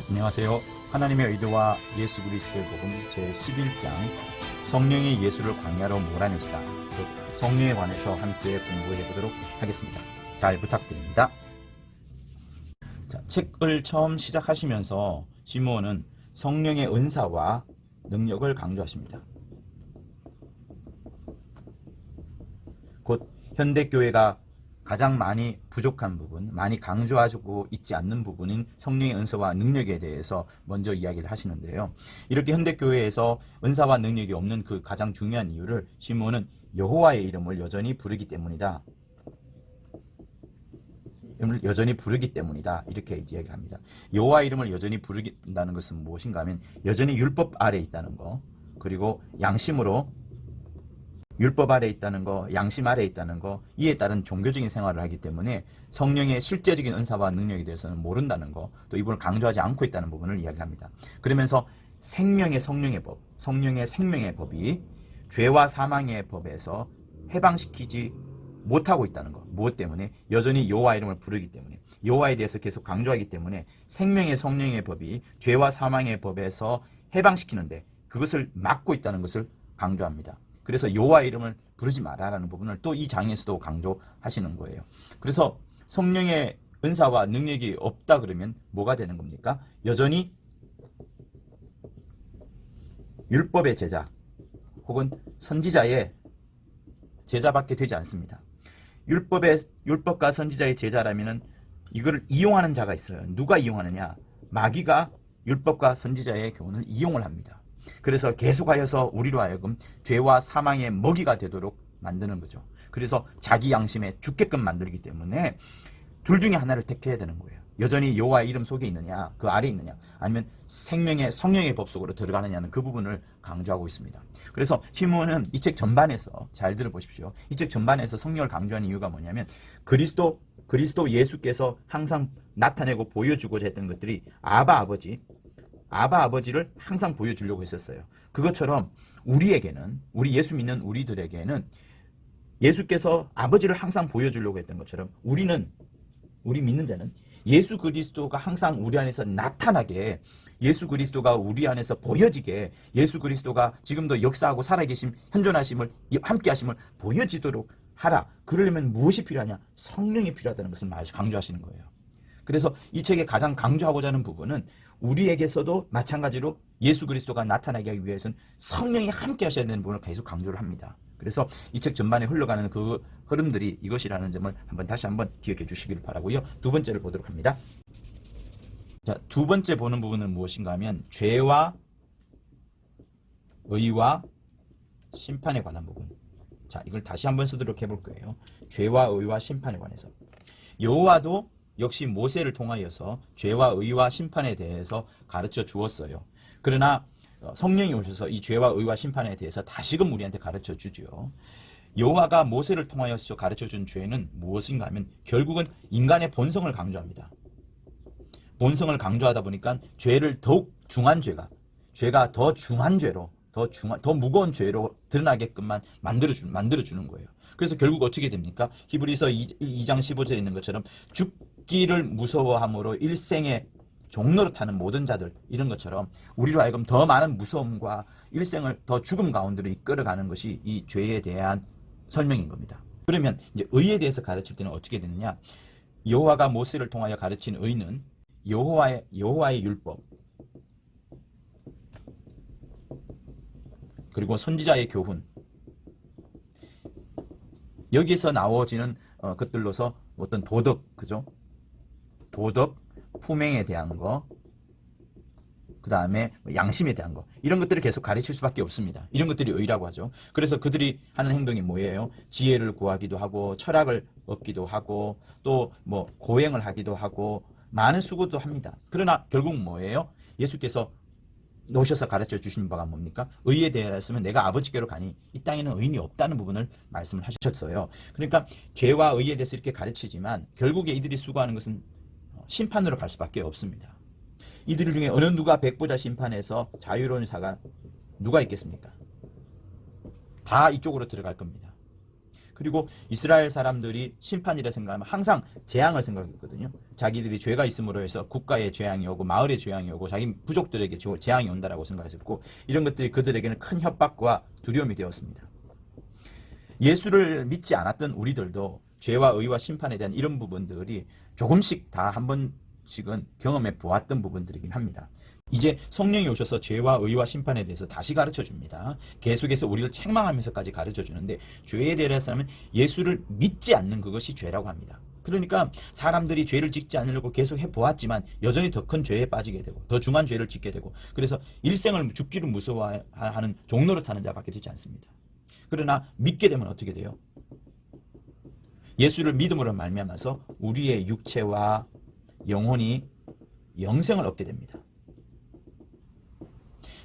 안녕하세요. 하나님의 의도와 예수 그리스도의 복음 제11장 성령이 예수를 광야로 몰아내시다. 즉 성령에 관해서 함께 공부해 보도록 하겠습니다. 잘 부탁드립니다. 자, 책을 처음 시작하시면서 시므온은 성령의 은사와 능력을 강조하십니다. 곧 현대교회가 가장 많이 부족한 부분, 많이 강조하고 있지 않는 부분인 성령의 은사와 능력에 대해서 먼저 이야기를 하시는데요. 이렇게 현대교회에서 은사와 능력이 없는 그 가장 중요한 이유를 시므온은 여호와의 이름을 여전히 부르기 때문이다. 이렇게 이야기를 합니다. 여호와의 이름을 여전히 부르긴다는 것은 무엇인가 하면 여전히 율법 아래에 있다는 거, 그리고 양심으로 율법 아래에 있다는 거, 양심 아래에 있다는 거, 이에 따른 종교적인 생활을 하기 때문에 성령의 실제적인 은사와 능력에 대해서는 모른다는 거, 또 이 부분을 강조하지 않고 있다는 부분을 이야기합니다. 그러면서 생명의 성령의 법, 성령의 생명의 법이 죄와 사망의 법에서 해방시키지 못하고 있다는 거. 무엇 때문에? 여전히 여호와 이름을 부르기 때문에, 여호와에 대해서 계속 강조하기 때문에 생명의 성령의 법이 죄와 사망의 법에서 해방시키는데 그것을 막고 있다는 것을 강조합니다. 그래서 여호와 이름을 부르지 마라라는 부분을 또 이 장에서도 강조하시는 거예요. 그래서 성령의 은사와 능력이 없다 그러면 뭐가 되는 겁니까? 여전히 율법의 제자 혹은 선지자의 제자밖에 되지 않습니다. 율법과 선지자의 제자라면은 이거를 이용하는 자가 있어요. 누가 이용하느냐? 마귀가 율법과 선지자의 교훈을 이용을 합니다. 그래서 계속하여서 우리로 하여금 죄와 사망의 먹이가 되도록 만드는 거죠. 그래서 자기 양심에 죽게끔 만들기 때문에 둘 중에 하나를 택해야 되는 거예요. 여전히 여호와의 이름 속에 있느냐, 그 아래에 있느냐, 아니면 생명의 성령의 법 속으로 들어가느냐는 그 부분을 강조하고 있습니다. 그래서 시므온은 이 책 전반에서 잘 들어보십시오. 이 책 전반에서 성령을 강조하는 이유가 뭐냐면 그리스도 예수께서 항상 나타내고 보여주고자 했던 것들이 아바 아버지를 항상 보여주려고 했었어요. 그것처럼 우리에게는, 우리 예수 믿는 우리들에게는 예수께서 아버지를 항상 보여주려고 했던 것처럼 우리 믿는 자는 예수 그리스도가 항상 우리 안에서 나타나게, 예수 그리스도가 우리 안에서 보여지게, 예수 그리스도가 지금도 역사하고 살아계심, 현존하심을, 함께하심을 보여지도록 하라. 그러려면 무엇이 필요하냐? 성령이 필요하다는 것을 강조하시는 거예요. 그래서 이 책에 가장 강조하고자 하는 부분은 우리에게서도 마찬가지로 예수 그리스도가 나타나기 하기 위해서는 성령이 함께 하셔야 되는 부분을 계속 강조를 합니다. 그래서 이 책 전반에 흘러가는 그 흐름들이 이것이라는 점을 다시 한번 기억해 주시기를 바라고요. 두 번째를 보도록 합니다. 자, 두 번째 보는 부분은 무엇인가 하면 죄와 의와 심판에 관한 부분. 자, 이걸 다시 한번 쓰도록 해볼 거예요. 죄와 의와 심판에 관해서. 여호와도 역시 모세를 통하여서 죄와 의와 심판에 대해서 가르쳐 주었어요. 그러나 성령이 오셔서 이 죄와 의와 심판에 대해서 다시금 우리한테 가르쳐 주죠. 여호와가 모세를 통하여서 가르쳐 준 죄는 무엇인가 하면 결국은 인간의 본성을 강조합니다. 본성을 강조하다 보니까 죄를 더욱 중한 죄가 더 중한 죄로, 더 무거운 죄로 드러나게끔만 만들어주는 거예요. 그래서 결국 어떻게 됩니까? 히브리서 2장 15절에 있는 것처럼 죽기를 무서워함으로 일생의 종로로 타는 모든 자들, 이런 것처럼 우리로 하여금 더 많은 무서움과 일생을 더 죽음 가운데로 이끌어가는 것이 이 죄에 대한 설명인 겁니다. 그러면 이제 의에 대해서 가르칠 때는 어떻게 되느냐? 여호와가 모세를 통하여 가르친 의는 여호와의 율법, 그리고 선지자의 교훈, 여기에서 나오지는 것들로서 어떤 도덕, 그죠? 도덕, 품행에 대한 거, 그 다음에 양심에 대한 거, 이런 것들을 계속 가르칠 수밖에 없습니다. 이런 것들이 의라고 하죠. 그래서 그들이 하는 행동이 뭐예요? 지혜를 구하기도 하고, 철학을 얻기도 하고, 또 뭐 고행을 하기도 하고, 많은 수고도 합니다. 그러나 결국 뭐예요? 예수께서 오셔서 가르쳐 주신 바가 뭡니까? 의에 대해서는 내가 아버지께로 가니 이 땅에는 의인이 없다는 부분을 말씀을 하셨어요. 그러니까 죄와 의에 대해서 이렇게 가르치지만 결국에 이들이 수고하는 것은 심판으로 갈 수밖에 없습니다. 이들 중에 어느 누가 백보자 심판에서 자유로운 자가 누가 있겠습니까? 다 이쪽으로 들어갈 겁니다. 그리고 이스라엘 사람들이 심판이라 생각하면 항상 재앙을 생각했거든요. 자기들이 죄가 있음으로 해서 국가에 재앙이 오고 마을에 재앙이 오고 자기 부족들에게 재앙이 온다라고 생각했었고, 이런 것들이 그들에게는 큰 협박과 두려움이 되었습니다. 예수를 믿지 않았던 우리들도 죄와 의와 심판에 대한 이런 부분들이 조금씩 다 한 번씩은 경험해 보았던 부분들이긴 합니다. 이제 성령이 오셔서 죄와 의와 심판에 대해서 다시 가르쳐 줍니다. 계속해서 우리를 책망하면서까지 가르쳐 주는데, 죄에 대해서는 예수를 믿지 않는 그것이 죄라고 합니다. 그러니까 사람들이 죄를 짓지 않으려고 계속 해보았지만 여전히 더 큰 죄에 빠지게 되고 더 중한 죄를 짓게 되고, 그래서 일생을 죽기를 무서워하는 종로를 타는 자밖에 되지 않습니다. 그러나 믿게 되면 어떻게 돼요? 예수를 믿음으로 말미암아서 우리의 육체와 영혼이 영생을 얻게 됩니다.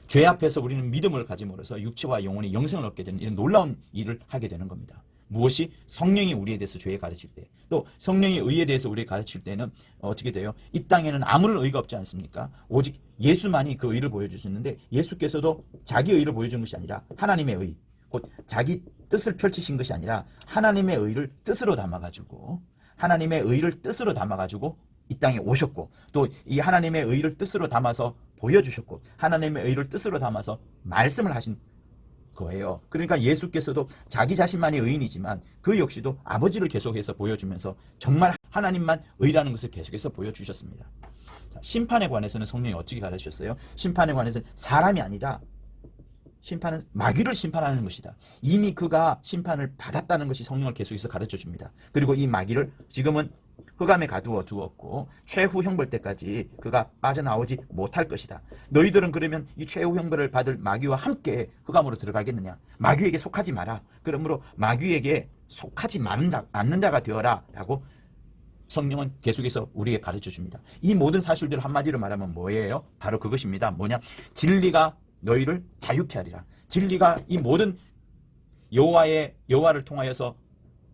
죄 앞에서 우리는 믿음을 가짐으로써 육체와 영혼이 영생을 얻게 되는 이런 놀라운 일을 하게 되는 겁니다. 무엇이? 성령이 우리에 대해서 죄에 가르칠 때, 또 성령이 의에 대해서 우리에 가르칠 때는 어떻게 돼요? 이 땅에는 아무런 의가 없지 않습니까? 오직 예수만이 그 의를 보여주셨는데, 예수께서도 자기 의를 보여준 것이 아니라 하나님의 의, 곧 자기 뜻을 펼치신 것이 아니라 하나님의 의를 뜻으로 담아가지고, 하나님의 의를 뜻으로 담아가지고 이 땅에 오셨고, 또 이 하나님의 의를 뜻으로 담아서 보여주셨고, 하나님의 의를 뜻으로 담아서 말씀을 하신 거예요. 그러니까 예수께서도 자기 자신만이 의인이지만 그 역시도 아버지를 계속해서 보여주면서 정말 하나님만 의라는 것을 계속해서 보여주셨습니다. 자, 심판에 관해서는 성령이 어떻게 가르치셨어요? 심판에 관해서는 사람이 아니다. 심판은 마귀를 심판하는 것이다. 이미 그가 심판을 받았다는 것이 성령을 계속해서 가르쳐 줍니다. 그리고 이 마귀를 지금은 흑암에 가두어 두었고 최후 형벌 때까지 그가 빠져나오지 못할 것이다. 너희들은 그러면 이 최후 형벌을 받을 마귀와 함께 흑암으로 들어가겠느냐? 마귀에게 속하지 마라. 그러므로 마귀에게 속하지 않는 자가 되어라 라고 성령은 계속해서 우리에게 가르쳐 줍니다. 이 모든 사실들을 한마디로 말하면 뭐예요? 바로 그것입니다. 뭐냐? 진리가 너희를 자유케 하리라. 진리가 이 모든 여호와를 통하여서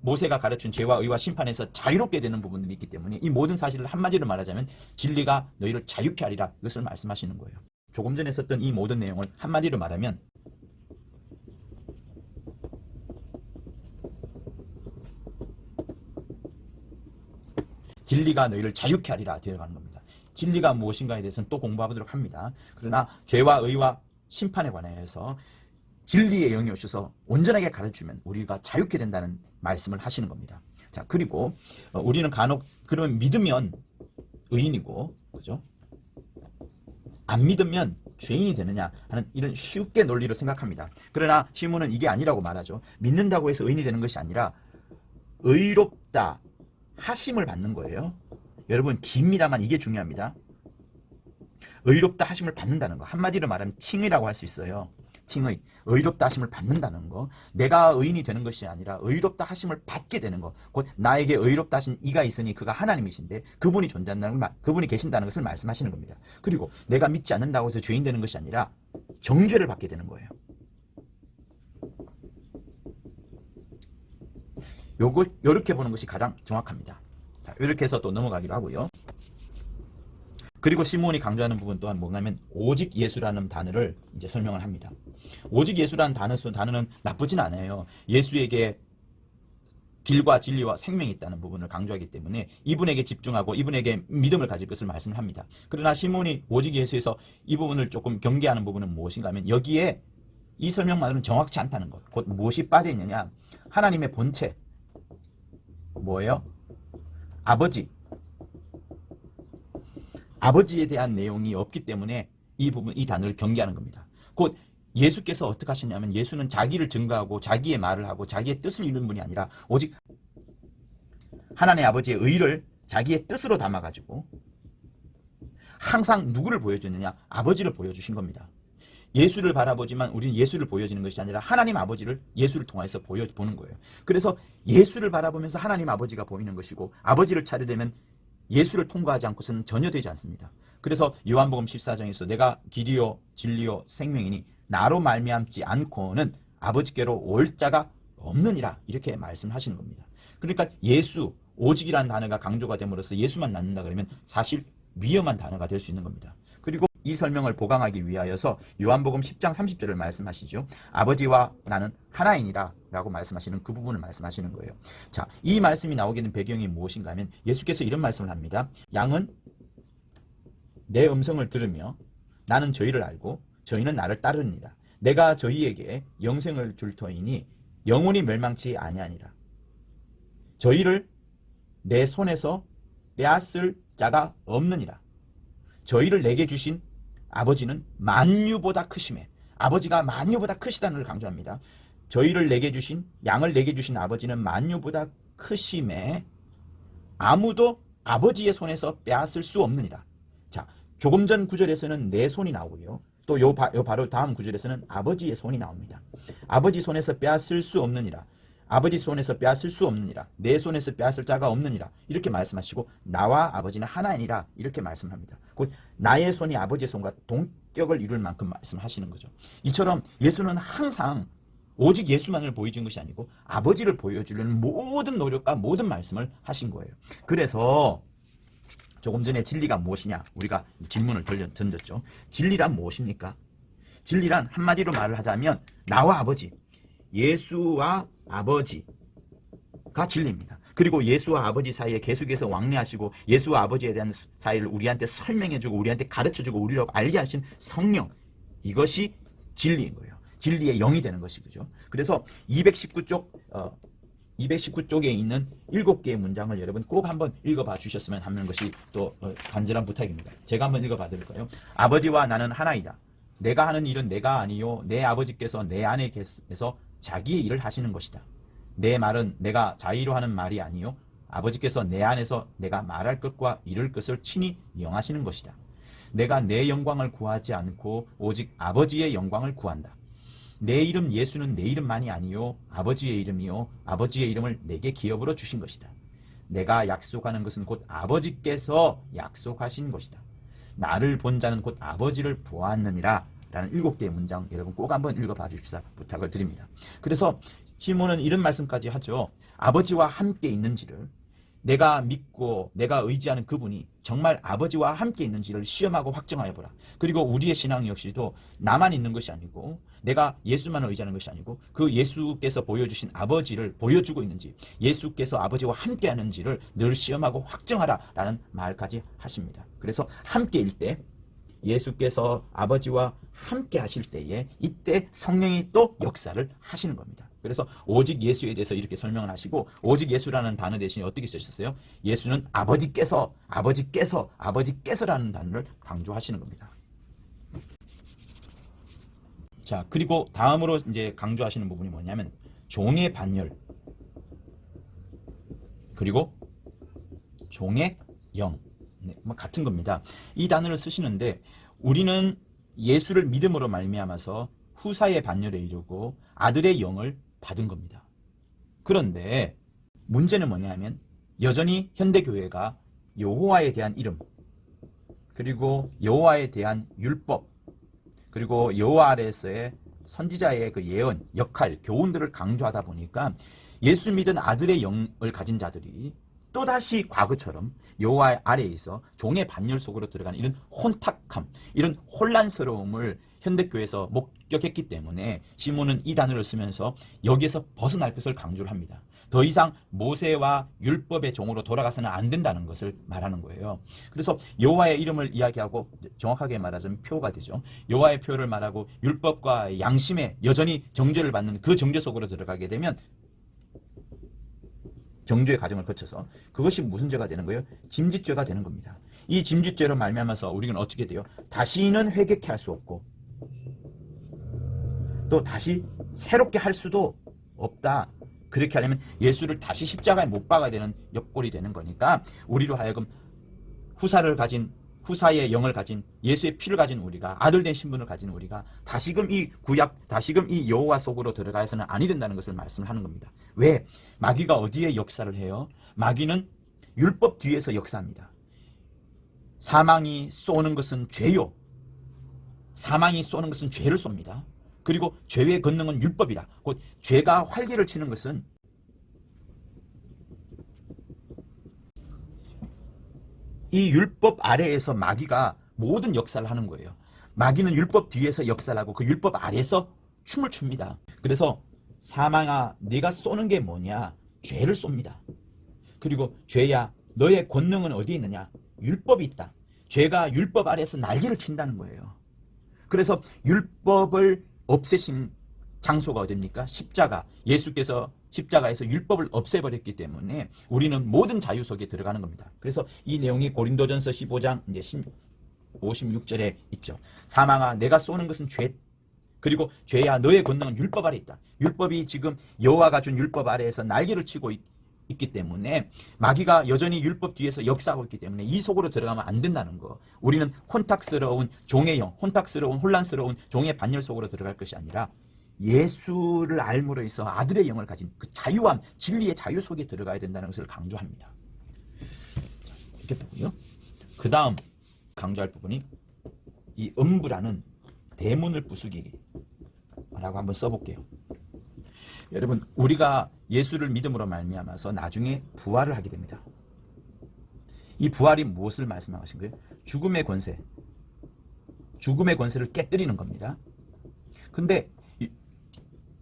모세가 가르친 죄와 의와 심판에서 자유롭게 되는 부분들이 있기 때문에 이 모든 사실을 한마디로 말하자면 진리가 너희를 자유케 하리라, 이것을 말씀하시는 거예요. 조금 전에 썼던 이 모든 내용을 한마디로 말하면 진리가 너희를 자유케 하리라 되어가는 겁니다. 진리가 무엇인가에 대해서는 또 공부하도록 합니다. 그러나 죄와 의와 심판에 관해서 진리의 영이 오셔서 온전하게 가르치면 우리가 자유케 된다는 말씀을 하시는 겁니다. 자, 그리고 우리는 간혹 그러면 믿으면 의인이고, 그죠? 안 믿으면 죄인이 되느냐 하는 이런 쉽게 논리를 생각합니다. 그러나 시몬은 이게 아니라고 말하죠. 믿는다고 해서 의인이 되는 것이 아니라 의롭다 하심을 받는 거예요. 여러분, 깁니다만 이게 중요합니다. 의롭다 하심을 받는다는 거, 한마디로 말하면 칭의라고 할 수 있어요. 칭의, 의롭다 하심을 받는다는 거, 내가 의인이 되는 것이 아니라 의롭다 하심을 받게 되는 거, 곧 나에게 의롭다 하신 이가 있으니 그가 하나님이신데 그분이 존재한다는 말, 그분이 계신다는 것을 말씀하시는 겁니다. 그리고 내가 믿지 않는다고 해서 죄인 되는 것이 아니라 정죄를 받게 되는 거예요. 요렇게 보는 것이 가장 정확합니다. 자, 이렇게 해서 또 넘어가기로 하고요. 그리고 시몬이 강조하는 부분 또한 뭐냐면 오직 예수라는 단어를 이제 설명을 합니다. 오직 예수라는 단어는 나쁘진 않아요. 예수에게 길과 진리와 생명이 있다는 부분을 강조하기 때문에 이분에게 집중하고 이분에게 믿음을 가질 것을 말씀을 합니다. 그러나 시몬이 오직 예수에서 이 부분을 조금 경계하는 부분은 무엇인가 하면 여기에 이 설명만으로는 정확치 않다는 것. 곧 무엇이 빠져 있느냐? 하나님의 본체. 뭐예요? 아버지에 대한 내용이 없기 때문에 이 단어를 경계하는 겁니다. 곧 예수께서 어떻게 하시냐면 예수는 자기를 증거하고 자기의 말을 하고 자기의 뜻을 이루는 분이 아니라 오직 하나님 아버지의 의를 자기의 뜻으로 담아가지고 항상 누구를 보여주느냐? 아버지를 보여주신 겁니다. 예수를 바라보지만 우리는 예수를 보여주는 것이 아니라 하나님 아버지를 예수를 통해서 보는 거예요. 그래서 예수를 바라보면서 하나님 아버지가 보이는 것이고 아버지를 찾으려면 예수를 통과하지 않고서는 전혀 되지 않습니다. 그래서 요한복음 14장에서 내가 길이요 진리요 생명이니 나로 말미암지 않고는 아버지께로 올 자가 없느니라, 이렇게 말씀하시는 겁니다. 그러니까 예수, 오직이라는 단어가 강조가 됨으로써 예수만 낳는다 그러면 사실 위험한 단어가 될 수 있는 겁니다. 그리고 이 설명을 보강하기 위하여서 요한복음 10장 30절을 말씀하시죠. 아버지와 나는 하나이니라 라고 말씀하시는 그 부분을 말씀하시는 거예요. 자, 이 말씀이 나오게 된 배경이 무엇인가 하면 예수께서 이런 말씀을 합니다. 양은 내 음성을 들으며 나는 저희를 알고 저희는 나를 따르니라. 내가 저희에게 영생을 줄 터이니 영원히 멸망치 아니하니라. 저희를 내 손에서 빼앗을 자가 없느니라. 저희를 내게 주신 아버지는 만유보다 크심에, 아버지가 만유보다 크시다는 걸 강조합니다. 저희를 내게 주신, 양을 내게 주신 아버지는 만유보다 크심에 아무도 아버지의 손에서 빼앗을 수 없느니라. 자, 조금 전 구절에서는 내 손이 나오고요. 또 요 바로 다음 구절에서는 아버지의 손이 나옵니다. 아버지 손에서 빼앗을 수 없느니라. 아버지 손에서 빼앗을 수 없느니라. 내 손에서 빼앗을 자가 없느니라. 이렇게 말씀하시고 나와 아버지는 하나이니라. 이렇게 말씀합니다. 곧 나의 손이 아버지의 손과 동격을 이룰 만큼 말씀하시는 거죠. 이처럼 예수는 항상 오직 예수만을 보여준 것이 아니고 아버지를 보여주려는 모든 노력과 모든 말씀을 하신 거예요. 그래서 조금 전에 진리가 무엇이냐 우리가 질문을 던졌죠. 진리란 무엇입니까? 진리란 한마디로 말을 하자면 나와 아버지, 예수와 아버지가 진리입니다. 그리고 예수와 아버지 사이에 계속해서 왕래하시고 예수와 아버지에 대한 사이를 우리한테 설명해주고 우리한테 가르쳐주고 우리를 알게 하신 성령, 이것이 진리인 거예요. 진리의 영이 되는 것이 그죠. 그래서 219쪽에 있는 7개의 문장을 여러분 꼭 한번 읽어봐 주셨으면 하는 것이 또 간절한 부탁입니다. 제가 한번 읽어봐 드릴까요? 아버지와 나는 하나이다. 내가 하는 일은 내가 아니요 내 아버지께서 내 안에 계셔서 자기의 일을 하시는 것이다. 내 말은 내가 자의로 하는 말이 아니요 아버지께서 내 안에서 내가 말할 것과 이룰 것을 친히 명하시는 것이다. 내가 내 영광을 구하지 않고 오직 아버지의 영광을 구한다. 내 이름 예수는 내 이름만이 아니요 아버지의 이름이요 아버지의 이름을 내게 기업으로 주신 것이다. 내가 약속하는 것은 곧 아버지께서 약속하신 것이다. 나를 본 자는 곧 아버지를 보았느니라 라는 7개의 문장 여러분 꼭 한번 읽어봐 주십사 부탁을 드립니다. 그래서 시몬은 이런 말씀까지 하죠. 아버지와 함께 있는지를, 내가 믿고 내가 의지하는 그분이 정말 아버지와 함께 있는지를 시험하고 확정하여 보라. 그리고 우리의 신앙 역시도 나만 있는 것이 아니고 내가 예수만을 의지하는 것이 아니고 그 예수께서 보여주신 아버지를 보여주고 있는지, 예수께서 아버지와 함께 하는지를 늘 시험하고 확정하라 라는 말까지 하십니다. 그래서 함께일 때, 예수께서 아버지와 함께 하실 때에 이때 성령이 또 역사를 하시는 겁니다. 그래서 오직 예수에 대해서 이렇게 설명을 하시고, 오직 예수라는 단어 대신에 어떻게 쓰셨어요? 예수는 아버지께서라는 단어를 강조하시는 겁니다. 자, 그리고 다음으로 이제 강조하시는 부분이 뭐냐면 종의 반열, 그리고 종의 영, 같은 겁니다. 이 단어를 쓰시는데 우리는 예수를 믿음으로 말미암아서 후사의 반열에 이르고 아들의 영을 받은 겁니다. 그런데 문제는 뭐냐면 여전히 현대교회가 여호와에 대한 이름, 그리고 여호와에 대한 율법, 그리고 여호와 아래에서의 선지자의 그 예언, 역할, 교훈들을 강조하다 보니까 예수 믿은 아들의 영을 가진 자들이 또다시 과거처럼 여호와 아래에 있어 종의 반열 속으로 들어가는 이런 혼탁함, 이런 혼란스러움을 현대교회에서 목격했기 때문에 시몬은 이 단어를 쓰면서 여기에서 벗어날 것을 강조를 합니다. 더 이상 모세와 율법의 종으로 돌아가서는 안 된다는 것을 말하는 거예요. 그래서 여호와의 이름을 이야기하고 정확하게 말하자면 표가 되죠. 여호와의 표를 말하고 율법과 양심에 여전히 정죄를 받는 그 정죄 속으로 들어가게 되면 정죄의 과정을 거쳐서 그것이 무슨 죄가 되는 거예요? 짐짓죄가 되는 겁니다. 이 짐짓죄로 말미암아서 우리는 어떻게 돼요? 다시는 회개케 할 수 없고 또 다시 새롭게 할 수도 없다. 그렇게 하려면 예수를 다시 십자가에 못 박아야 되는 옆골이 되는 거니까 우리로 하여금 후사의 영을 가진 예수의 피를 가진 우리가, 아들된 신분을 가진 우리가 다시금 이 구약, 다시금 이 여호와 속으로 들어가서는 아니 된다는 것을 말씀을 하는 겁니다. 왜? 마귀가 어디에 역사를 해요? 마귀는 율법 뒤에서 역사합니다. 사망이 쏘는 것은 죄요. 사망이 쏘는 것은 죄를 쏩니다. 그리고 죄의 권능은 율법이라. 곧 죄가 활개를 치는 것은 이 율법 아래에서 마귀가 모든 역사를 하는 거예요. 마귀는 율법 뒤에서 역사를 하고 그 율법 아래에서 춤을 춥니다. 그래서 사망아 네가 쏘는 게 뭐냐? 죄를 쏩니다. 그리고 죄야 너의 권능은 어디에 있느냐? 율법이 있다. 죄가 율법 아래에서 날개를 친다는 거예요. 그래서 율법을 없애신 장소가 어딥니까? 십자가. 예수께서 십자가에서 율법을 없애버렸기 때문에 우리는 모든 자유 속에 들어가는 겁니다. 그래서 이 내용이 고린도전서 15장 이제 56절에 있죠. 사망아 내가 쏘는 것은 죄, 그리고 죄야 너의 권능은 율법 아래 있다. 율법이 지금 여호와가 준 율법 아래에서 날개를 치고 있기 때문에 마귀가 여전히 율법 뒤에서 역사하고 있기 때문에 이 속으로 들어가면 안 된다는 거. 우리는 혼탁스러운 종의 영, 혼탁스러운 혼란스러운 종의 반열 속으로 들어갈 것이 아니라 예수를 알므로 해서 아들의 영을 가진 그 자유함, 진리의 자유 속에 들어가야 된다는 것을 강조합니다. 자, 이렇게 보고요. 그 다음 강조할 부분이 이 음부라는 대문을 부수기라고 한번 써볼게요. 여러분, 우리가 예수를 믿음으로 말미암아서 나중에 부활을 하게 됩니다. 이 부활이 무엇을 말씀하신 거예요? 죽음의 권세, 죽음의 권세를 깨뜨리는 겁니다. 근데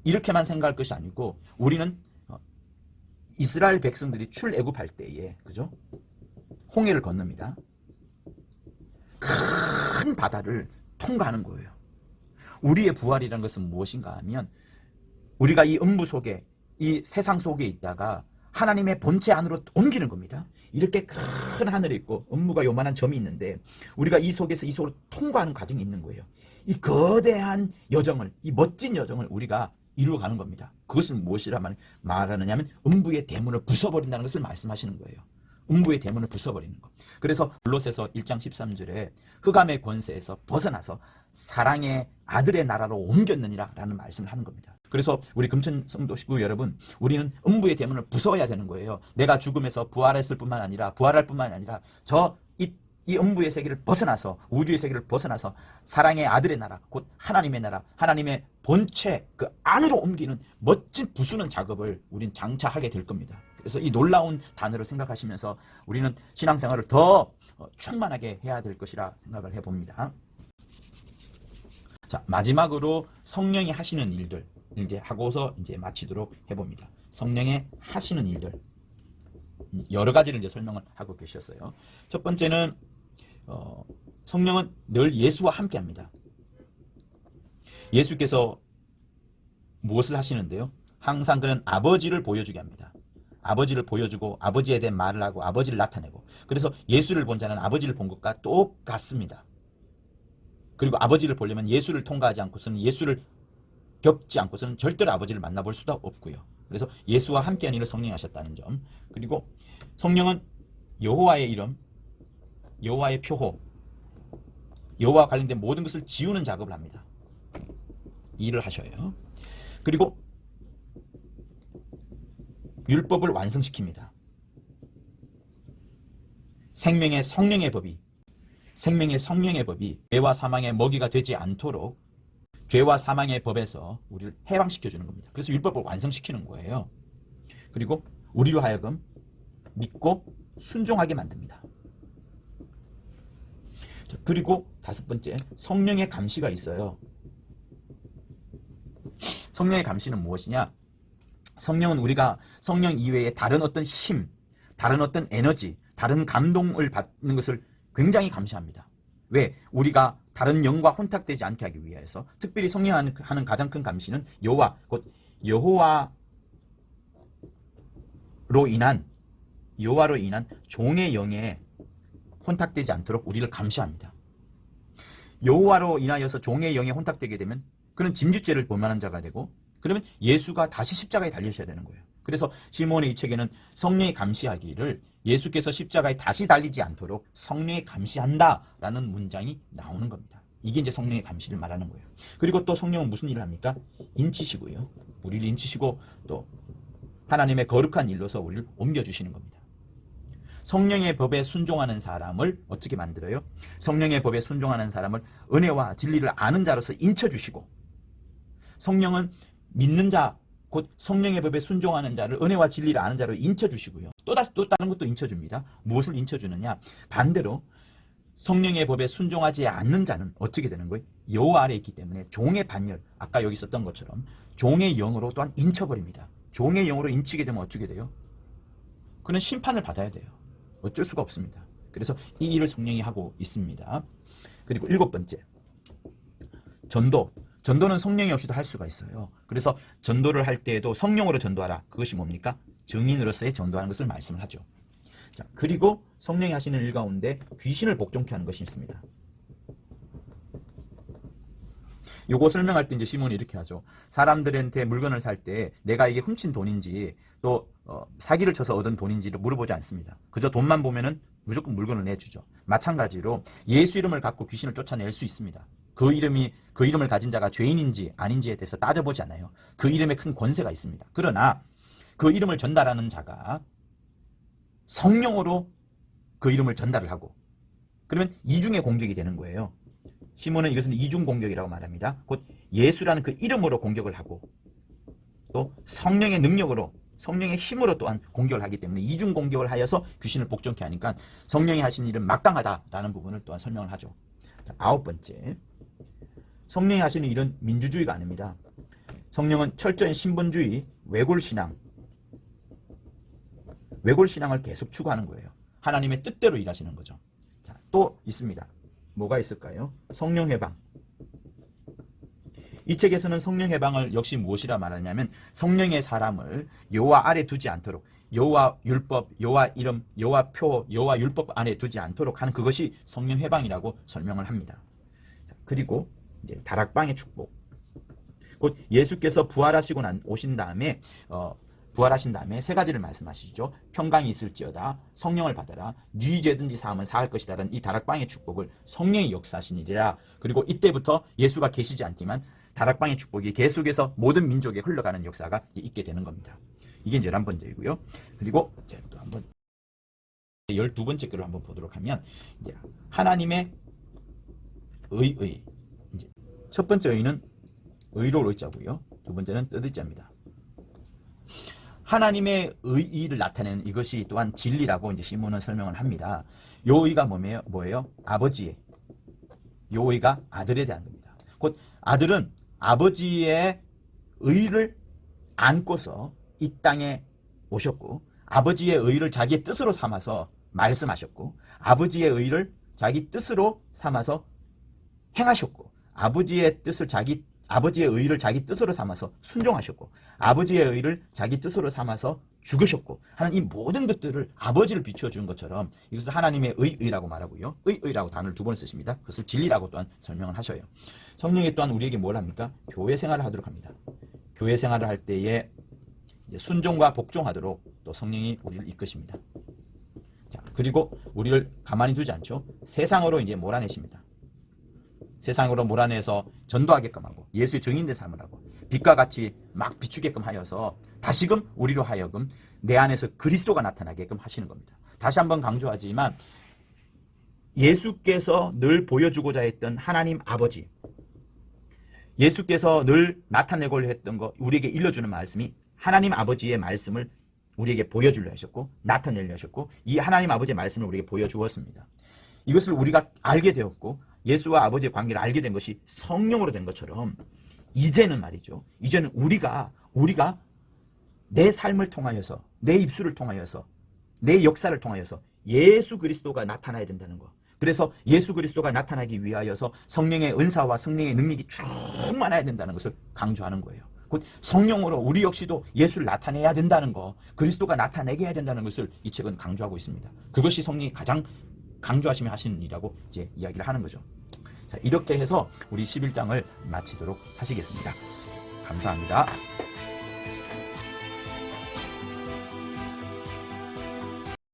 이렇게만 생각할 것이 아니고 우리는 이스라엘 백성들이 출애굽할 때에, 그죠? 홍해를 건넙니다. 큰 바다를 통과하는 거예요. 우리의 부활이라는 것은 무엇인가 하면 우리가 이 음부 속에, 이 세상 속에 있다가 하나님의 본체 안으로 옮기는 겁니다. 이렇게 큰 하늘이 있고 음부가 요만한 점이 있는데 우리가 이 속에서 이 속으로 통과하는 과정이 있는 거예요. 이 거대한 여정을, 이 멋진 여정을 우리가 이루어가는 겁니다. 그것은 무엇이라 말하느냐 하면 음부의 대문을 부숴버린다는 것을 말씀하시는 거예요. 음부의 대문을 부숴버리는 것. 그래서 골로새서 1장 13절에 흑암의 권세에서 벗어나서 사랑의 아들의 나라로 옮겼느니라 라는 말씀을 하는 겁니다. 그래서 우리 금천 성도 식구 여러분, 우리는 음부의 대문을 부숴야 되는 거예요. 내가 죽음에서 부활했을 뿐만 아니라, 부활할 뿐만 아니라 이 음부의 세계를 벗어나서, 우주의 세계를 벗어나서 사랑의 아들의 나라, 곧 하나님의 나라, 하나님의 본체 그 안으로 옮기는 멋진 부수는 작업을 우린 장차하게 될 겁니다. 그래서 이 놀라운 단어를 생각하시면서 우리는 신앙생활을 더 충만하게 해야 될 것이라 생각을 해봅니다. 자, 마지막으로 성령이 하시는 일들 이제 하고서 이제 마치도록 해봅니다. 성령의 하시는 일들 여러 가지를 이제 설명을 하고 계셨어요. 첫 번째는 성령은 늘 예수와 함께 합니다. 예수께서 무엇을 하시는데요? 항상 그는 아버지를 보여주게 합니다. 아버지를 보여주고 아버지에 대한 말을 하고 아버지를 나타내고, 그래서 예수를 본 자는 아버지를 본 것과 똑같습니다. 그리고 아버지를 보려면 예수를 통과하지 않고서는, 예수를 겪지 않고서는 절대로 아버지를 만나볼 수도 없고요. 그래서 예수와 함께한 일을 성령이 하셨다는 점. 그리고 성령은 여호와의 이름, 여호와의 표호, 여호와와 관련된 모든 것을 지우는 작업을 합니다. 일을 하셔요. 그리고 율법을 완성시킵니다. 생명의 성령의 법이, 생명의 성령의 법이 죄와 사망의 먹이가 되지 않도록 죄와 사망의 법에서 우리를 해방시켜 주는 겁니다. 그래서 율법을 완성시키는 거예요. 그리고 우리로 하여금 믿고 순종하게 만듭니다. 그리고 다섯 번째, 성령의 감시가 있어요. 성령의 감시는 무엇이냐? 성령은 우리가 성령 이외에 다른 어떤 힘, 다른 어떤 에너지, 다른 감동을 받는 것을 굉장히 감시합니다. 왜? 우리가 다른 영과 혼탁되지 않게 하기 위해서. 특별히 성령이 하는 가장 큰 감시는 여호와, 곧 여호와로 인한 종의 영에 혼탁되지 않도록 우리를 감시합니다. 여호와로 인하여서 종의 영에 혼탁되게 되면 그는 짐짓죄를 범하는 자가 되고, 그러면 예수가 다시 십자가에 달리셔야 되는 거예요. 그래서 시몬의 이 책에는 성령이 감시하기를 예수께서 십자가에 다시 달리지 않도록 성령이 감시한다라는 문장이 나오는 겁니다. 이게 이제 성령의 감시를 말하는 거예요. 그리고 또 성령은 무슨 일을 합니까? 인치시고요. 우리를 인치시고 또 하나님의 거룩한 일로서 우리를 옮겨주시는 겁니다. 성령의 법에 순종하는 사람을 어떻게 만들어요? 성령의 법에 순종하는 사람을 은혜와 진리를 아는 자로서 인쳐주시고, 성령은 믿는 자, 곧 성령의 법에 순종하는 자를 은혜와 진리를 아는 자로 인쳐주시고요. 또 다른 것도 인쳐줍니다. 무엇을 인쳐주느냐? 반대로 성령의 법에 순종하지 않는 자는 어떻게 되는 거예요? 여호와 아래에 있기 때문에 종의 반열, 아까 여기 썼던 것처럼 종의 영으로 또한 인쳐버립니다. 종의 영으로 인치게 되면 어떻게 돼요? 그는 심판을 받아야 돼요. 어쩔 수가 없습니다. 그래서 이 일을 성령이 하고 있습니다. 그리고 7번째, 전도. 전도는 성령이 없이도 할 수가 있어요. 그래서 전도를 할 때에도 성령으로 전도하라. 그것이 뭡니까? 증인으로서의 전도하는 것을 말씀을 하죠. 자, 그리고 성령이 하시는 일 가운데 귀신을 복종케 하는 것이 있습니다. 요거 설명할 때 이제 시몬이 이렇게 하죠. 사람들한테 물건을 살 때 내가 이게 훔친 돈인지 또 사기를 쳐서 얻은 돈인지를 물어보지 않습니다. 그저 돈만 보면은 무조건 물건을 내주죠. 마찬가지로 예수 이름을 갖고 귀신을 쫓아낼 수 있습니다. 그 이름을 가진 자가 죄인인지 아닌지에 대해서 따져보지 않아요. 그 이름에 큰 권세가 있습니다. 그러나 그 이름을 전달하는 자가 성령으로 그 이름을 전달을 하고, 그러면 이중의 공격이 되는 거예요. 시몬은 이것은 이중 공격이라고 말합니다. 곧 예수라는 그 이름으로 공격을 하고 또 성령의 능력으로, 성령의 힘으로 또한 공격을 하기 때문에 이중 공격을 하여서 귀신을 복종케 하니까 성령이 하신 일은 막강하다라는 부분을 또한 설명을 하죠. 자, 9번째, 성령이 하시는 일은 민주주의가 아닙니다. 성령은 철저한 신분주의, 외골신앙, 외골신앙을 계속 추구하는 거예요. 하나님의 뜻대로 일하시는 거죠. 자, 또 있습니다. 뭐가 있을까요? 성령 해방. 이 책에서는 성령 해방을 역시 무엇이라 말하냐면 성령의 사람을 여호와 아래 두지 않도록, 여호와 율법, 여호와 이름, 여호와 표, 여호와 율법 안에 두지 않도록 하는 그것이 성령 해방이라고 설명을 합니다. 그리고 이제 다락방의 축복. 곧 예수께서 부활하시고 오신 다음에 부활하신 다음에 세 가지를 말씀하시죠. 평강이 있을지어다, 성령을 받아라, 네 죄든지 사함은 사할 것이다라는 이 다락방의 축복을 성령이 역사하신 일이라. 그리고 이때부터 예수가 계시지 않지만 다락방의 축복이 계속해서 모든 민족에 흘러가는 역사가 있게 되는 겁니다. 이게 이제 11번째이고요. 그리고 이제 또 한번 12번째 글을 한번 보도록 하면, 이제 하나님의 의의. 이제 첫 번째 의는 의로울 의자고요. 두 번째는 뜻의자입니다. 하나님의 의의를 나타내는 이것이 또한 진리라고 이제 시몬은 설명을 합니다. 요 의가 뭐예요? 아버지의. 요 의가 아들에 대한 겁니다. 곧 아들은 아버지의 의를 안고서 이 땅에 오셨고, 아버지의 의를 자기의 뜻으로 삼아서 말씀하셨고, 아버지의 의를 자기 뜻으로 삼아서 행하셨고, 아버지의 의를 자기 뜻으로 삼아서 순종하셨고, 아버지의 의를 자기 뜻으로 삼아서 죽으셨고 하는 이 모든 것들을 아버지를 비추어 준 것처럼 이것을 하나님의 의라고 말하고요. 의라고 단어를 두 번 쓰십니다. 그것을 진리라고 또한 설명을 하셔요. 성령이 또한 우리에게 뭘 합니까? 교회 생활을 하도록 합니다. 교회 생활을 할 때에 이제 순종과 복종하도록 또 성령이 우리를 이끄십니다. 자, 그리고 우리를 가만히 두지 않죠. 세상으로 이제 몰아내십니다. 세상으로 몰아내서 전도하게끔 하고 예수의 증인된 삶을 하고 빛과 같이 막 비추게끔 하여서 다시금 우리로 하여금 내 안에서 그리스도가 나타나게끔 하시는 겁니다. 다시 한번 강조하지만 예수께서 늘 보여주고자 했던 하나님 아버지, 예수께서 늘 나타내고자 했던 거, 우리에게 일러주는 말씀이 하나님 아버지의 말씀을 우리에게 보여주려 하셨고 나타내려 하셨고, 이 하나님 아버지의 말씀을 우리에게 보여주었습니다. 이것을 우리가 알게 되었고 예수와 아버지의 관계를 알게 된 것이 성령으로 된 것처럼, 이제는 말이죠, 이제는 우리가 내 삶을 통하여서, 내 입술을 통하여서, 내 역사를 통하여서 예수 그리스도가 나타나야 된다는 거. 그래서 예수 그리스도가 나타나기 위하여서 성령의 은사와 성령의 능력이 충만해야 된다는 것을 강조하는 거예요. 곧 성령으로 우리 역시도 예수를 나타내야 된다는 거, 그리스도가 나타내게 해야 된다는 것을 이 책은 강조하고 있습니다. 그것이 성령이 가장 강조하시며 하시는 일이라고 이제 이야기를 하는 거죠. 자, 이렇게 해서 우리 11장을 마치도록 하시겠습니다. 감사합니다.